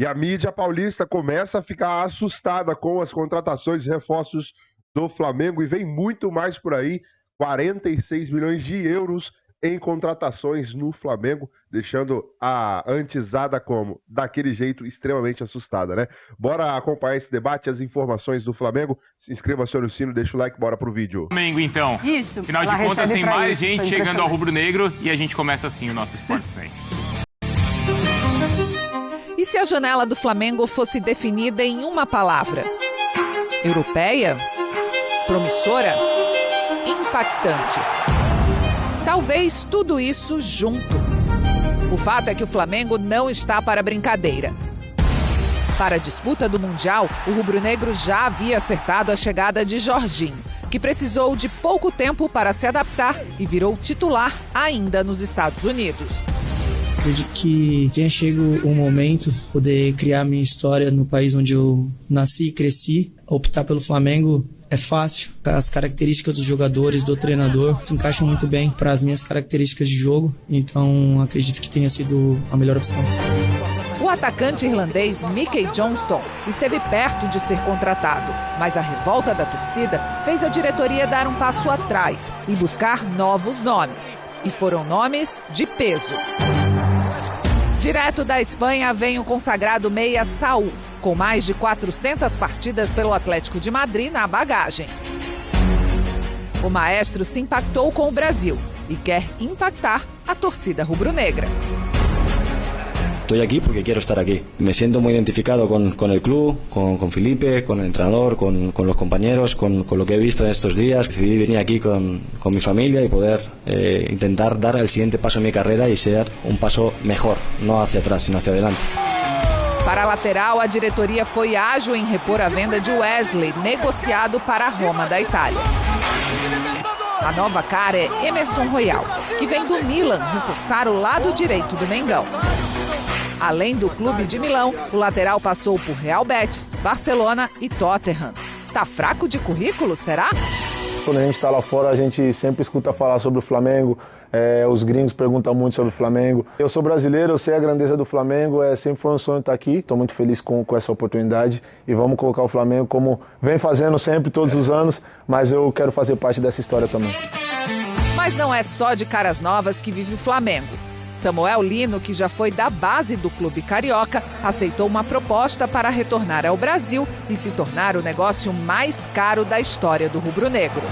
E a mídia paulista começa a ficar assustada com as contratações e reforços do Flamengo e vem muito mais por aí, 46 milhões de euros em contratações no Flamengo, deixando a antizada como? Daquele jeito extremamente assustada, né? Bora acompanhar esse debate, as informações do Flamengo. Se inscreva, acione o sino, deixa o like, bora pro vídeo. Flamengo, então. Isso. Afinal de contas, tem mais gente chegando ao rubro-negro e a gente começa assim o nosso Sport 100. E se a janela do Flamengo fosse definida em uma palavra? Europeia? Promissora? Impactante? Talvez tudo isso junto. O fato é que o Flamengo não está para brincadeira. Para a disputa do Mundial, o rubro-negro já havia acertado a chegada de Jorginho, que precisou de pouco tempo para se adaptar e virou titular ainda nos Estados Unidos. Acredito que tenha chegado o momento de poder criar minha história no país onde eu nasci e cresci. Optar pelo Flamengo é fácil. As características dos jogadores, do treinador, se encaixam muito bem para as minhas características de jogo. Então, acredito que tenha sido a melhor opção. O atacante irlandês Mickey Johnston esteve perto de ser contratado, mas a revolta da torcida fez a diretoria dar um passo atrás e buscar novos nomes. E foram nomes de peso. Direto da Espanha vem o consagrado meia Saúl, com mais de 400 partidas pelo Atlético de Madrid na bagagem. O maestro se impactou com o Brasil e quer impactar a torcida rubro-negra. Estoy aquí porque quiero estar aquí. Me siento muy identificado con el club, con Felipe, con el entrenador, con los compañeros, con lo que he visto en estos días. Decidí venir aquí con mi familia y poder intentar dar el siguiente paso en mi carrera y ser un paso mejor, no hacia atrás, sino hacia adelante. Para a lateral, a diretoria foi ágil em repor a venda de Wesley, negociado para a Roma da Itália. A nova cara é Emerson Royal, que vem do Milan reforçar o lado direito do Mengão. Além do clube de Milão, o lateral passou por Real Betis, Barcelona e Tottenham. Tá fraco de currículo, será? Quando a gente está lá fora, a gente sempre escuta falar sobre o Flamengo, os gringos perguntam muito sobre o Flamengo. Eu sou brasileiro, eu sei a grandeza do Flamengo, sempre foi um sonho estar aqui. Estou muito feliz com essa oportunidade e vamos colocar o Flamengo como vem fazendo sempre, todos os anos, mas eu quero fazer parte dessa história também. Mas não é só de caras novas que vive o Flamengo. Samuel Lino, que já foi da base do clube carioca, aceitou uma proposta para retornar ao Brasil e se tornar o negócio mais caro da história do rubro-negro.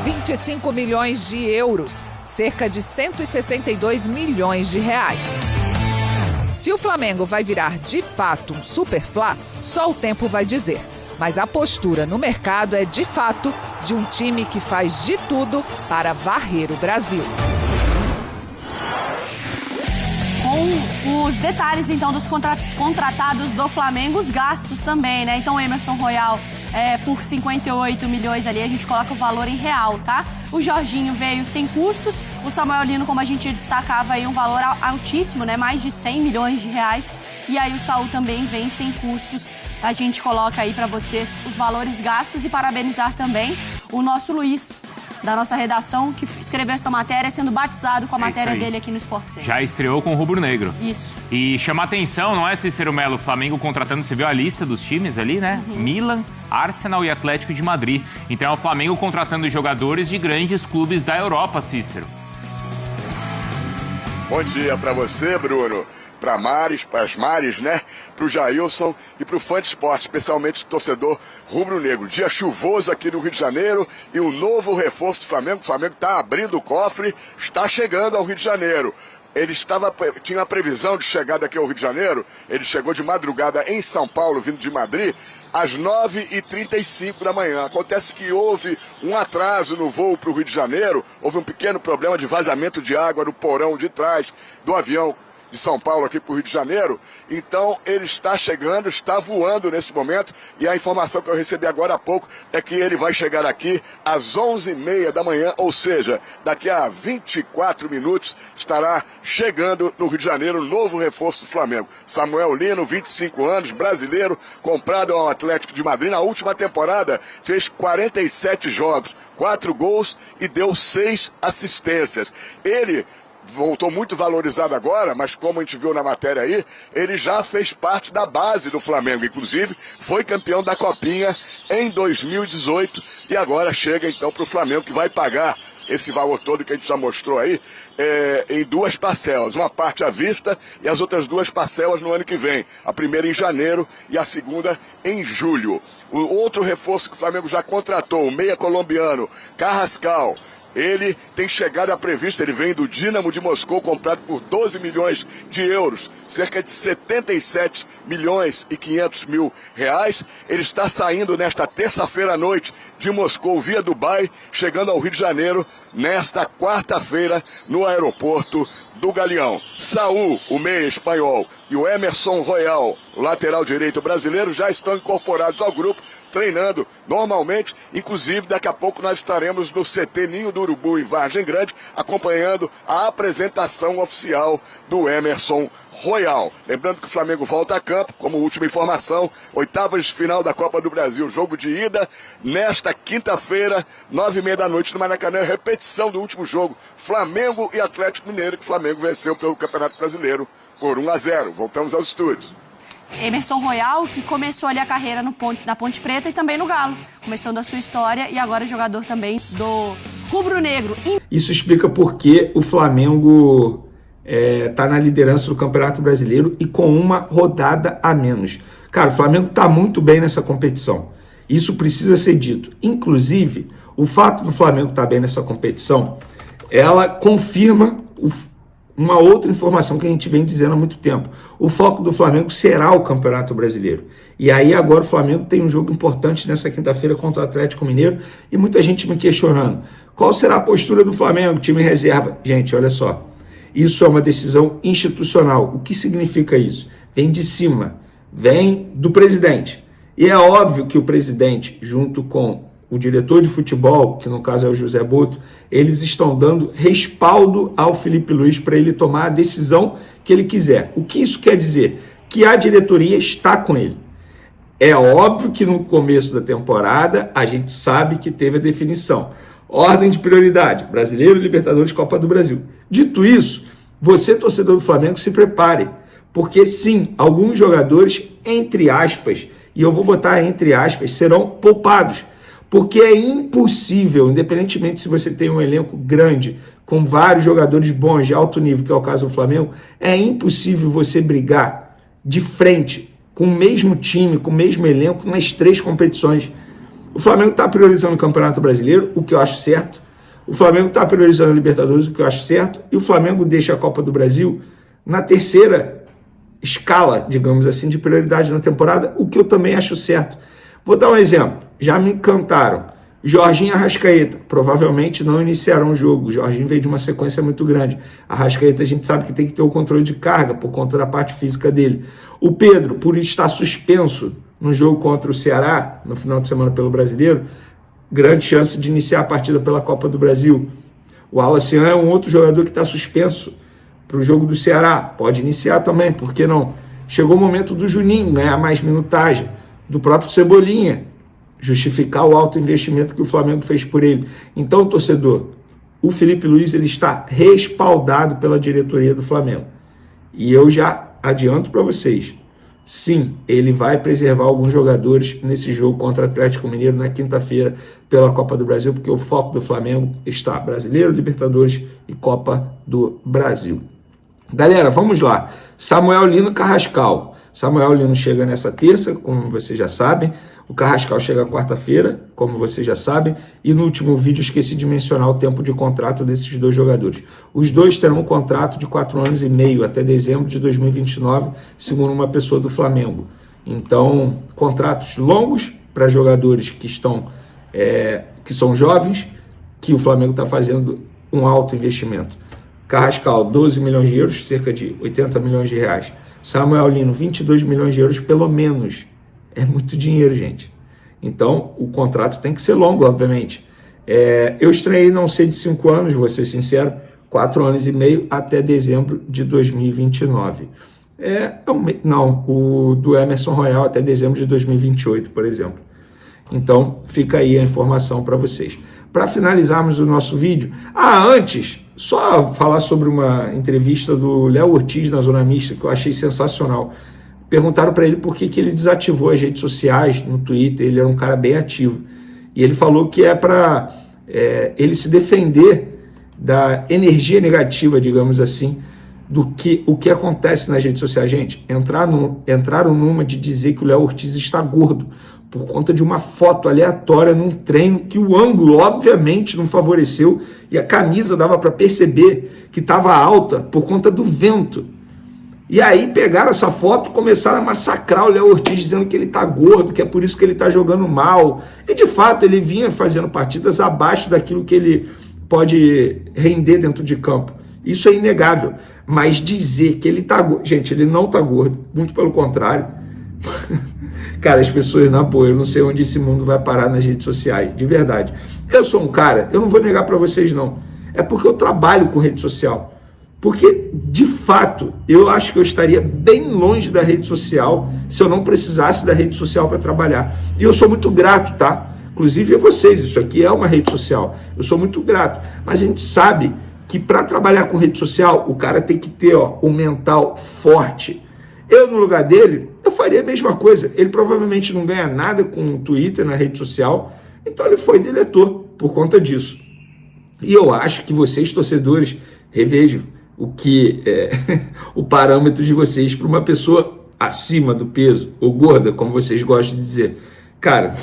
25 milhões de euros, cerca de 162 milhões de reais. Se o Flamengo vai virar de fato um super-flá, só o tempo vai dizer. Mas a postura no mercado é de fato de um time que faz de tudo para varrer o Brasil. Com os detalhes, então, dos contratados do Flamengo, os gastos também, né? Então, Emerson Royal, por 58 milhões ali, a gente coloca o valor em real, tá? O Jorginho veio sem custos, o Samuel Lino, como a gente destacava aí, um valor altíssimo, né? Mais de 100 milhões de reais. E aí o Saúl também vem sem custos. A gente coloca aí pra vocês os valores gastos e parabenizar também o nosso Luiz, da nossa redação, que escreveu essa matéria, sendo batizado com a matéria dele aqui no Sport 100. Já estreou com o rubro-negro. Isso. E chama atenção, não é, Cícero Melo? O Flamengo contratando, você viu a lista dos times ali, né? Milan, Arsenal e Atlético de Madrid. Então é o Flamengo contratando jogadores de grandes clubes da Europa, Cícero. Bom dia pra você, Bruno. Para as Mares, né? Para o Jailson e para o Fã de Esporte, especialmente o torcedor rubro-negro. Dia chuvoso aqui no Rio de Janeiro e um novo reforço do Flamengo. O Flamengo está abrindo o cofre, está chegando ao Rio de Janeiro. Ele tinha a previsão de chegar daqui ao Rio de Janeiro. Ele chegou de madrugada em São Paulo, vindo de Madrid, às 9h35 da manhã. Acontece que houve um atraso no voo para o Rio de Janeiro. Houve um pequeno problema de vazamento de água no porão de trás do avião de São Paulo aqui para o Rio de Janeiro. Então ele está chegando, está voando nesse momento, e a informação que eu recebi agora há pouco é que ele vai chegar aqui às 11h30 da manhã, ou seja, daqui a 24 minutos estará chegando no Rio de Janeiro o novo reforço do Flamengo. Samuel Lino, 25 anos, brasileiro, comprado ao Atlético de Madrid. Na última temporada fez 47 jogos, 4 gols e deu 6 assistências. Ele voltou muito valorizado agora, mas como a gente viu na matéria aí, ele já fez parte da base do Flamengo, inclusive foi campeão da Copinha em 2018 e agora chega então para o Flamengo, que vai pagar esse valor todo que a gente já mostrou aí, em 2 parcelas, uma parte à vista e as outras 2 parcelas no ano que vem, a primeira em janeiro e a segunda em julho. O outro reforço que o Flamengo já contratou, o meia colombiano Carrascal, ele tem chegada prevista, ele vem do Dínamo de Moscou, comprado por 12 milhões de euros, cerca de 77 milhões e 500 mil reais. Ele está saindo nesta terça-feira à noite de Moscou via Dubai, chegando ao Rio de Janeiro nesta quarta-feira no aeroporto do Galeão. Saúl, o meia espanhol, e o Emerson Royal, o lateral direito brasileiro, já estão incorporados ao grupo, treinando normalmente. Inclusive, daqui a pouco nós estaremos no CT Ninho do Urubu, em Vargem Grande, acompanhando a apresentação oficial do Emerson Royal. Lembrando que o Flamengo volta a campo, como última informação, 8ª de final da Copa do Brasil, jogo de ida, nesta quinta-feira, 9h30 da noite no Maracanã, repetição do último jogo, Flamengo e Atlético Mineiro, que o Flamengo venceu pelo Campeonato Brasileiro por 1-0. Voltamos aos estúdios. Emerson Royal, que começou ali a carreira na Ponte Preta e também no Galo, começando a sua história e agora jogador também do rubro-negro. Isso explica por que o Flamengo está na liderança do Campeonato Brasileiro e com uma rodada a menos. Cara, o Flamengo está muito bem nessa competição. Isso precisa ser dito. Inclusive, o fato do Flamengo estar bem nessa competição, ela confirma uma outra informação que a gente vem dizendo há muito tempo. O foco do Flamengo será o Campeonato Brasileiro. E aí agora o Flamengo tem um jogo importante nessa quinta-feira contra o Atlético Mineiro e muita gente me questionando. Qual será a postura do Flamengo, time reserva? Gente, olha só. Isso é uma decisão institucional. O que significa isso? Vem de cima, vem do presidente. E é óbvio que o presidente, junto com o diretor de futebol, que no caso é o José Boto, eles estão dando respaldo ao Felipe Luiz para ele tomar a decisão que ele quiser. O que isso quer dizer? Que a diretoria está com ele. É óbvio que no começo da temporada a gente sabe que teve a definição. Ordem de prioridade, Brasileiro, Libertadores, Copa do Brasil. Dito isso, você, torcedor do Flamengo, se prepare. Porque sim, alguns jogadores, entre aspas, e eu vou botar entre aspas, serão poupados. Porque é impossível, independentemente se você tem um elenco grande, com vários jogadores bons de alto nível, que é o caso do Flamengo, é impossível você brigar de frente com o mesmo time, com o mesmo elenco nas 3 competições. O Flamengo está priorizando o Campeonato Brasileiro, o que eu acho certo. O Flamengo está priorizando a Libertadores, o que eu acho certo. E o Flamengo deixa a Copa do Brasil na 3ª escala, digamos assim, de prioridade na temporada, o que eu também acho certo. Vou dar um exemplo. Já me encantaram. Jorginho e Arrascaeta provavelmente não iniciarão o jogo. O Jorginho veio de uma sequência muito grande. Arrascaeta a gente sabe que tem que ter o controle de carga por conta da parte física dele. O Pedro, por estar suspenso no jogo contra o Ceará, no final de semana pelo Brasileiro, grande chance de iniciar a partida pela Copa do Brasil. O Wallace é um outro jogador que está suspenso para o jogo do Ceará. Pode iniciar também, por que não? Chegou o momento do Juninho ganhar mais minutagem, do próprio Cebolinha, justificar o alto investimento que o Flamengo fez por ele. Então, torcedor, o Felipe Luiz ele está respaldado pela diretoria do Flamengo. E eu já adianto para vocês, sim, ele vai preservar alguns jogadores nesse jogo contra o Atlético Mineiro na quinta-feira pela Copa do Brasil, porque o foco do Flamengo está Brasileiro, Libertadores e Copa do Brasil. Galera, vamos lá. Samuel Lino, Carrascal. Samuel Lino chega nessa terça, como vocês já sabem. O Carrascal chega quarta-feira, como vocês já sabem. E no último vídeo esqueci de mencionar o tempo de contrato desses 2 jogadores. Os 2 terão um contrato de 4 anos e meio, até dezembro de 2029, segundo uma pessoa do Flamengo. Então, contratos longos para jogadores que são jovens, que o Flamengo está fazendo um alto investimento. Carrascal, 12 milhões de euros, cerca de 80 milhões de reais. Samuel Lino, 22 milhões de euros, pelo menos. É muito dinheiro, gente. Então, o contrato tem que ser longo, obviamente. Eu estranhei não ser de 5 anos, vou ser sincero, 4 anos e meio até dezembro de 2029. Não, o do Emerson Royal até dezembro de 2028, por exemplo. Então, fica aí a informação para vocês. Para finalizarmos o nosso vídeo, antes, Só falar sobre uma entrevista do Léo Ortiz na Zona Mista, que eu achei sensacional. Perguntaram para ele por que ele desativou as redes sociais no Twitter, ele era um cara bem ativo. E ele falou que é para ele se defender da energia negativa, digamos assim, o que acontece nas redes sociais. Gente, entraram numa de dizer que o Léo Ortiz está gordo por conta de uma foto aleatória num treino que o ângulo, obviamente, não favoreceu e a camisa dava para perceber que estava alta por conta do vento. E aí pegaram essa foto e começaram a massacrar o Léo Ortiz, dizendo que ele está gordo, que é por isso que ele está jogando mal. E, de fato, ele vinha fazendo partidas abaixo daquilo que ele pode render dentro de campo. Isso é inegável. Mas dizer que ele está gordo... Gente, ele não está gordo, muito pelo contrário. Cara, as pessoas, na boa, eu não sei onde esse mundo vai parar nas redes sociais, de verdade. Eu sou um cara, eu não vou negar para vocês não, é porque eu trabalho com rede social. Porque, de fato, eu acho que eu estaria bem longe da rede social se eu não precisasse da rede social para trabalhar. E eu sou muito grato, tá? Inclusive a vocês, isso aqui é uma rede social. Eu sou muito grato. Mas a gente sabe que para trabalhar com rede social, o cara tem que ter o mental forte. Eu, no lugar dele, eu faria a mesma coisa. Ele provavelmente não ganha nada com o Twitter na rede social, então ele foi deletor por conta disso. E eu acho que vocês, torcedores, revejam o que é o parâmetro de vocês para uma pessoa acima do peso, ou gorda, como vocês gostam de dizer. Cara,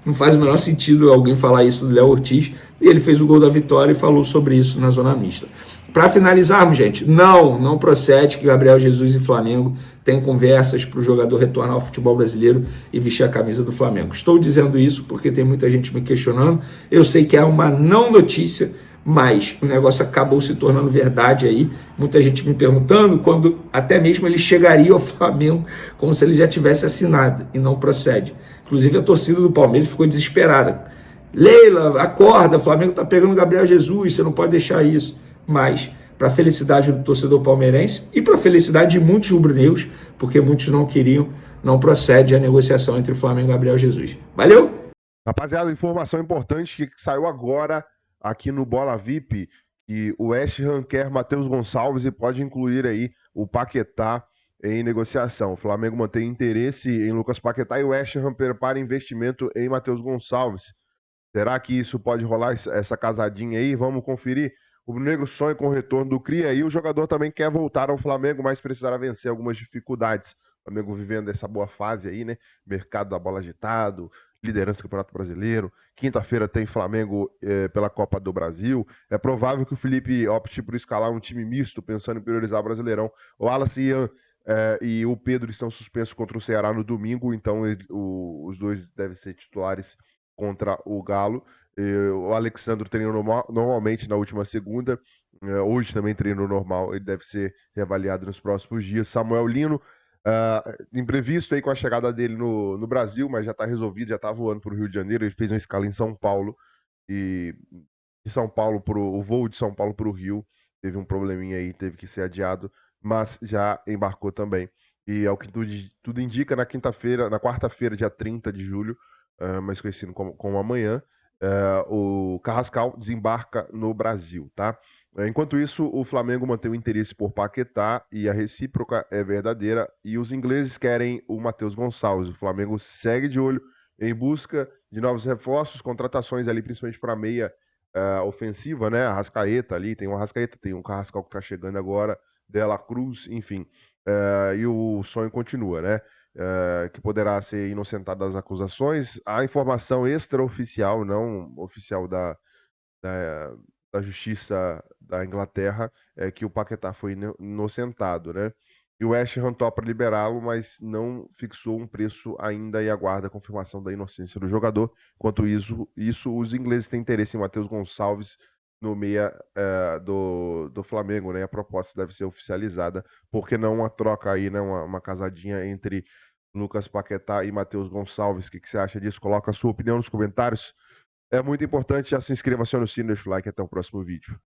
não faz o menor sentido alguém falar isso do Léo Ortiz, e ele fez o gol da vitória e falou sobre isso na Zona Mista. Para finalizarmos, gente, não procede que Gabriel Jesus e Flamengo tenham conversas para o jogador retornar ao futebol brasileiro e vestir a camisa do Flamengo. Estou dizendo isso porque tem muita gente me questionando. Eu sei que é uma não notícia, mas o negócio acabou se tornando verdade aí. Muita gente me perguntando quando até mesmo ele chegaria ao Flamengo como se ele já tivesse assinado, e não procede. Inclusive a torcida do Palmeiras ficou desesperada. Leila, acorda, o Flamengo está pegando o Gabriel Jesus, você não pode deixar isso. Mas, para a felicidade do torcedor palmeirense e para a felicidade de muitos rubro-negros, porque muitos não queriam, não procede a negociação entre o Flamengo e Gabriel Jesus. Valeu? Rapaziada, informação importante que saiu agora aqui no Bola VIP, que o West Ham quer Matheus Gonçalves e pode incluir aí o Paquetá em negociação. O Flamengo mantém interesse em Lucas Paquetá e o West Ham prepara investimento em Matheus Gonçalves. Será que isso pode rolar, essa casadinha aí? Vamos conferir. O Rubro-Negro sonha com o retorno do Cria e o jogador também quer voltar ao Flamengo, mas precisará vencer algumas dificuldades. O Flamengo vivendo essa boa fase aí, né? Mercado da bola agitado, liderança do Campeonato Brasileiro. Quinta-feira tem Flamengo pela Copa do Brasil. É provável que o Felipe opte por escalar um time misto, pensando em priorizar o Brasileirão. O Wallace Ian e o Pedro estão suspensos contra o Ceará no domingo, então os dois devem ser titulares contra o Galo. O Alexandre treinou normalmente na última segunda, hoje também treinou normal, ele deve ser reavaliado nos próximos dias. Samuel Lino, imprevisto aí com a chegada dele no Brasil, mas já está resolvido, já está voando para o Rio de Janeiro. Ele fez uma escala em São Paulo, e de São Paulo o voo de São Paulo para o Rio teve um probleminha aí, teve que ser adiado, mas já embarcou também. E ao que tudo indica, na quarta-feira, dia 30 de julho, mais conhecido como amanhã, o Carrascal desembarca no Brasil, tá? Enquanto isso, o Flamengo mantém o interesse por Paquetá e a recíproca é verdadeira, e os ingleses querem o Matheus Gonçalves. O Flamengo segue de olho em busca de novos reforços, contratações ali, principalmente para meia ofensiva, né? Arrascaeta ali, tem o Arrascaeta, tem o Carrascal que tá chegando agora, De La Cruz, enfim. E o sonho continua, né? Que poderá ser inocentado das acusações. A informação extraoficial, não oficial da Justiça da Inglaterra, é que o Paquetá foi inocentado, né? E o West Ham topa liberá-lo, mas não fixou um preço ainda e aguarda a confirmação da inocência do jogador. Enquanto isso, os ingleses têm interesse em Matheus Gonçalves no meia do Flamengo, né? A proposta deve ser oficializada, porque não uma troca aí, né? Uma casadinha entre Lucas Paquetá e Matheus Gonçalves. O que você acha disso? Coloca a sua opinião nos comentários. É muito importante, já se inscreva, acione o sino, deixa o like, até o próximo vídeo.